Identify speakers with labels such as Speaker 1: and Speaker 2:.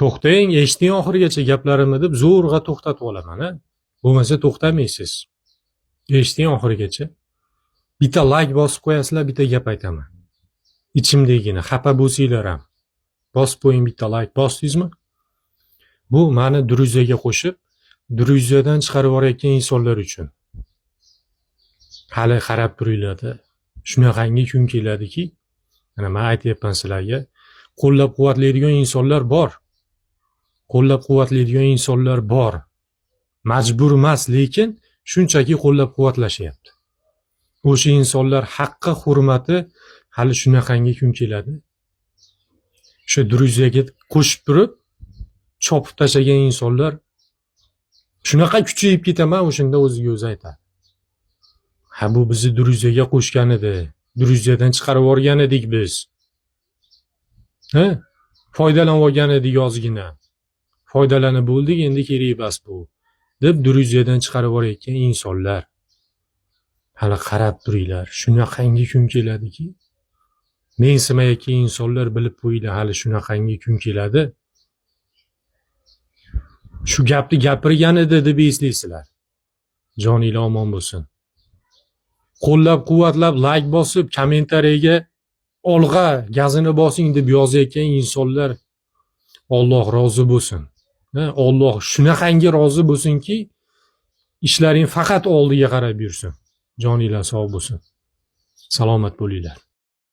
Speaker 1: To'xtang, eshiting oxirigacha gaplarimni deb zo'rg'a to'xtatib olaman, ha? Bo'lmasa to'xtamaysiz. Eshiting oxirigacha. Bitta like bosib qo'yasizlar, bitta gap aytaman. Ichimdagini xafa bo'lsanglar ham bosib qo'ying, bitta like bosdingizmi? Bu meni Druziyaga qo'shib, Druziyadan chiqarib yuborayotgan insonlar uchun. Hali qarab turinglar-da. Shunaqangi kun keladiki, mana men aytayapman sizlarga, qo'llab-quvvatlaydigan insonlar bor. Qo'llab-quvvatlaydigan insonlar bor. Majbur emas, lekin shunchaki qo'llab-quvvatlashyapti. O'sha insonlar haqqi, hurmati hali shunaqangi kun keladi. O'sha Druziyaga qo'shib turib, chopib tashlagan insonlar shunaqa kuchayib ketaman, o'shanda o'ziga o'zi aytadi. Ha, bu bizni Druziyaga qo'shgan edi. Druziyadan chiqarib yuborgan edik biz. Ha? Foydalanib olgan edik ozgina. Foydalanib bo'ldik, endi kerak emas bu, deb Druziyadan chiqarib yuborayotgan insonlar. Hali qarab turinglar, shunaqangi kun keladiki, mensimayotgan insonlar bilib qo'yinglar, hali shunaqangi kun keladi. Shu gapni gapirgan edi deb eslaysizlar. Joninglar omon bo'lsin. Qo'llab-quvvatlab, like bosib, kommentariyaga olg'a gazini bosing deb yozayotgan insonlar Alloh rozi bo'lsin. Alloh shunaqangi rozi bo'lsinki, ishlaring faqat oldiga qarab yursin. Joninglar sog' bo'lsin. Salomat bo'linglar.